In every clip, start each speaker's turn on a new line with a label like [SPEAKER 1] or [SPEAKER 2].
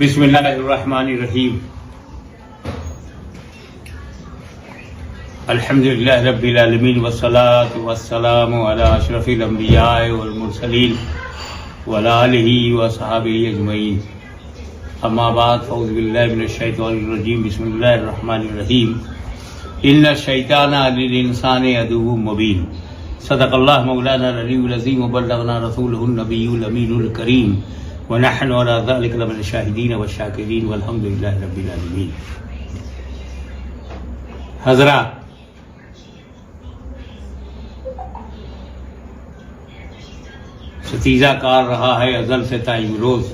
[SPEAKER 1] بسم اللہ الرحمن الرحیم الحمدللہ رب العالمین والصلاة والسلام علی اشرف الانبیاء والمرسلین وعلی آلہ وصحابہ اجمعین اما بعد فاعوذ باللہ من الشیطان الرجیم بسم اللہ الرحمن الرحیم ان الشیطان للانسان عدو مبین صدق اللہ مولانا العلی العظیم وبلغنا رسولہ النبی الامین الکریم ونحن على ذلك لمن الشاهدين والشاكرين والحمد لله رب العالمین۔ حضرات، ستیزہ کار رہا ہے ازل سے تا امروز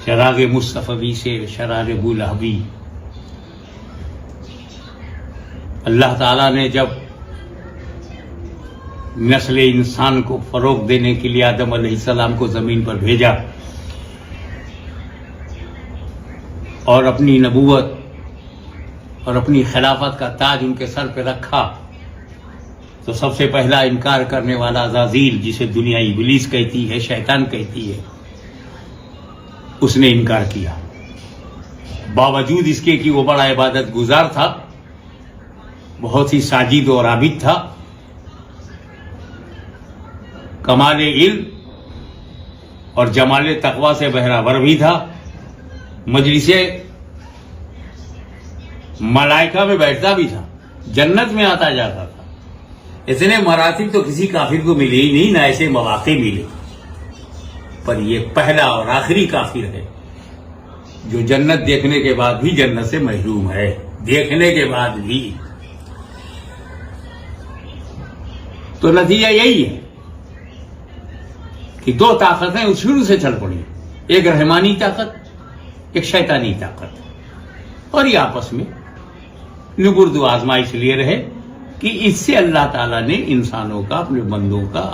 [SPEAKER 1] چراغ مصطفی سے شرار بولہبی۔ اللہ تعالیٰ نے جب نسل انسان کو فروغ دینے کے لیے آدم علیہ السلام کو زمین پر بھیجا اور اپنی نبوت اور اپنی خلافت کا تاج ان کے سر پہ رکھا تو سب سے پہلا انکار کرنے والا عزازیل، جسے دنیا ابلیس کہتی ہے، شیطان کہتی ہے، اس نے انکار کیا۔ باوجود اس کے کہ وہ بڑا عبادت گزار تھا، بہت ہی ساجد اور عابد تھا، کمال علم اور جمال تقوی سے بہرہ بھی تھا، مجلس ملائکہ میں بیٹھتا بھی تھا، جنت میں آتا جاتا تھا۔ اتنے مراتب تو کسی کافر کو ملے ہی نہیں، نہ ایسے مواقع ملے، پر یہ پہلا اور آخری کافر ہے جو جنت دیکھنے کے بعد بھی جنت سے محروم ہے، دیکھنے کے بعد بھی۔ تو نتیجہ یہی ہے کہ دو طاقتیں شروع سے چل پڑی، ایک رحمانی طاقت، ایک شیطانی طاقت، اور یہ آپس میں نبرد و آزمائش لیے رہے کہ اس سے اللہ تعالیٰ نے انسانوں کا، اپنے بندوں کا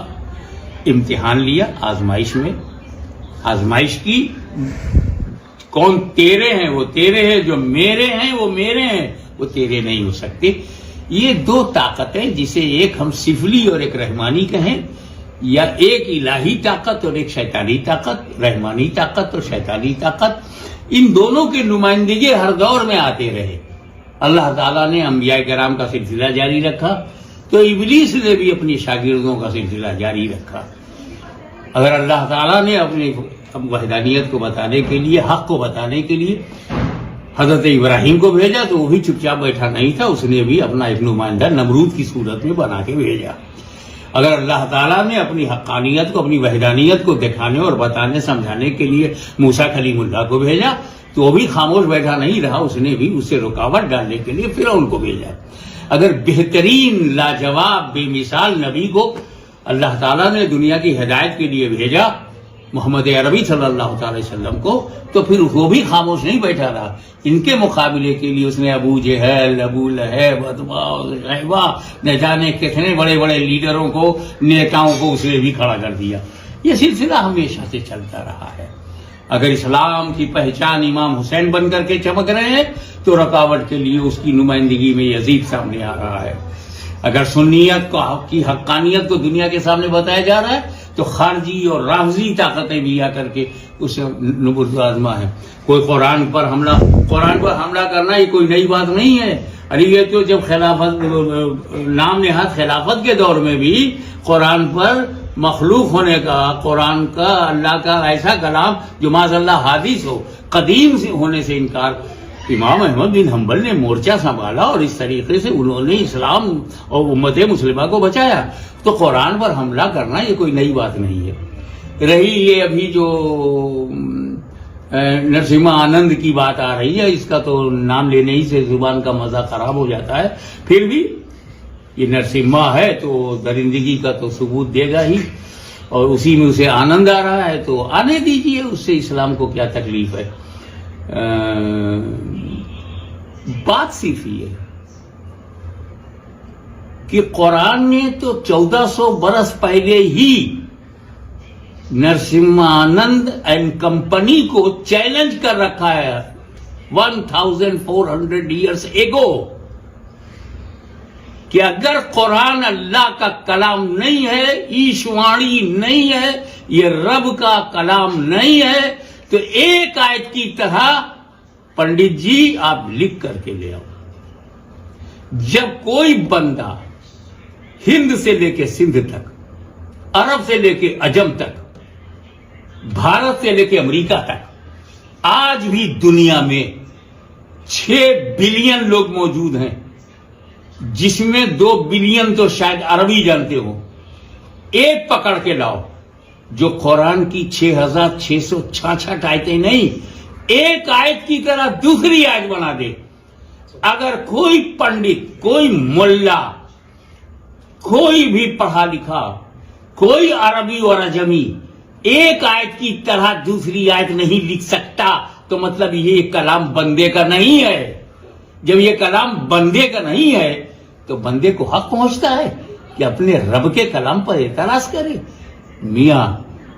[SPEAKER 1] امتحان لیا، آزمائش میں آزمائش کی۔ کون تیرے ہیں وہ تیرے ہیں، جو میرے ہیں وہ میرے ہیں، وہ تیرے نہیں ہو سکتے۔ یہ دو طاقتیں، جسے ایک ہم سفلی اور ایک رحمانی کہیں، یا ایک الہی طاقت اور ایک شیطانی طاقت، رحمانی طاقت اور شیطانی طاقت، ان دونوں کے نمائندگی ہر دور میں آتے رہے۔ اللہ تعالیٰ نے انبیاء کرام کا سلسلہ جاری رکھا تو ابلیس نے بھی اپنی شاگردوں کا سلسلہ جاری رکھا۔ اگر اللہ تعالیٰ نے اپنی وحدانیت کو بتانے کے لیے، حق کو بتانے کے لیے حضرت ابراہیم کو بھیجا تو وہ بھی چپ چاپ بیٹھا نہیں تھا، اس نے بھی اپنا ایک نمائندہ نمرود کی صورت میں بنا کے بھیجا۔ اگر اللہ تعالیٰ نے اپنی حقانیت کو، اپنی وحدانیت کو دکھانے اور بتانے سمجھانے کے لیے موسیٰ کلیم اللہ کو بھیجا تو وہ بھی خاموش بیٹھا نہیں رہا، اس نے بھی اس سے رکاوٹ ڈالنے کے لیے فرعون کو بھیجا۔ اگر بہترین، لاجواب، بے مثال نبی کو اللہ تعالیٰ نے دنیا کی ہدایت کے لیے بھیجا، محمد عربی صلی اللہ تعالی وسلم کو، تو پھر وہ بھی خاموش نہیں بیٹھا رہا۔ ان کے مقابلے کے لیے اس نے ابو جہل، ابو لہب، عتبہ، شیبہ، نہ جانے کتنے بڑے بڑے لیڈروں کو، نیتاؤں کو اس نے بھی کھڑا کر دیا۔ یہ سلسلہ ہمیشہ سے چلتا رہا ہے۔ اگر اسلام کی پہچان امام حسین بن کر کے چمک رہے ہیں تو رکاوٹ کے لیے اس کی نمائندگی میں یزید سامنے آ رہا ہے۔ اگر سنیت کی حقانیت کو دنیا کے سامنے بتایا جا رہا ہے تو خارجی اور رافضی طاقتیں بھی آ کر کے اسے نبرد آزما ہے۔ کوئی قرآن پر حملہ کرنا یہ کوئی نئی بات نہیں ہے۔ ارے یہ تو جب خلافت، نام نہاد خلافت کے دور میں بھی قرآن پر مخلوق ہونے کا، قرآن کا، اللہ کا ایسا کلام جو معاذ اللہ حادث ہو، قدیم سے ہونے سے انکار، امام احمد بن حنبل نے مورچہ سنبھالا اور اس طریقے سے انہوں نے اسلام اور امت مسلمہ کو بچایا۔ تو قرآن پر حملہ کرنا یہ کوئی نئی بات نہیں ہے۔ رہی یہ ابھی جو نرسمہا آنند کی بات آ رہی ہے، اس کا تو نام لینے ہی سے زبان کا مزہ خراب ہو جاتا ہے۔ پھر بھی یہ نرسمہا ہے تو درندگی کا تو ثبوت دے گا ہی، اور اسی میں اسے آنند آ رہا ہے تو آنے دیجیے، اس سے اسلام کو کیا تکلیف ہے۔ بات صرف یہ ہے کہ قرآن نے تو 1400 برس پہلے ہی نرسمہا آنند اینڈ کمپنی کو چیلنج کر رکھا ہے 1400 ایئرس ایگو، کہ اگر قرآن اللہ کا کلام نہیں ہے، ایشوانی نہیں ہے، یہ رب کا کلام نہیں ہے، تو ایک آیت کی طرح پنڈت جی آپ لکھ کر کے لے آؤ. جب کوئی بندہ ہند سے لے کے سندھ تک، عرب سے لے کے عجم تک، بھارت سے لے کے امریکہ تک، آج بھی دنیا میں 6 بلین لوگ موجود ہیں، جس میں 2 بلین تو شاید عربی جانتے ہو. ایک پکڑ کے لاؤ جو قرآن کی 6666 آیتیں نہیں، ایک آیت کی طرح دوسری آیت بنا دے. اگر کوئی پنڈت، کوئی ملا، کوئی بھی پڑھا لکھا، کوئی عربی اور عجمی ایک آیت کی طرح دوسری آیت نہیں لکھ سکتا تو مطلب یہ کلام بندے کا نہیں ہے. جب یہ کلام بندے کا نہیں ہے تو بندے کو حق پہنچتا ہے کہ اپنے رب کے کلام پر اعتراض کرے. میاں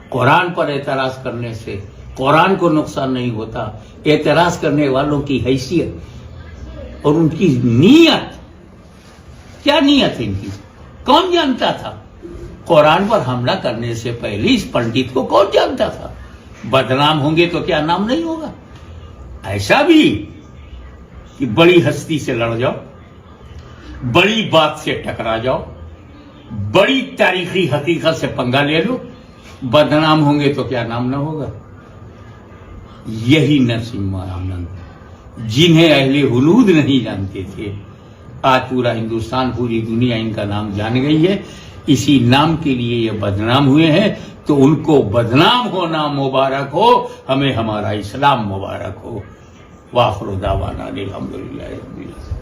[SPEAKER 1] قرآن پر اعتراض کرنے سے قرآن کو نقصان نہیں ہوتا. اعتراض کرنے والوں کی حیثیت اور ان کی نیت، کیا نیت ہے ان کی، کون جانتا تھا؟ قرآن پر حملہ کرنے سے پہلے اس پنڈت کو کون جانتا تھا؟ بدنام ہوں گے تو کیا نام نہیں ہوگا؟ ایسا بھی کہ بڑی ہستی سے لڑ جاؤ، بڑی بات سے ٹکرا جاؤ، بڑی تاریخی حقیقت سے پنگا لے لو، بدنام ہوں گے تو کیا نام نہ ہوگا؟ یہی نرسمہا آنند جنہیں اہل ہنود نہیں جانتے تھے، آج پورا ہندوستان، پوری دنیا ان کا نام جان گئی ہے. اسی نام کے لیے یہ بدنام ہوئے ہیں، تو ان کو بدنام ہونا مبارک ہو، ہمیں ہمارا اسلام مبارک ہو. وآخر دعوانا الحمدللہ رب العالمین.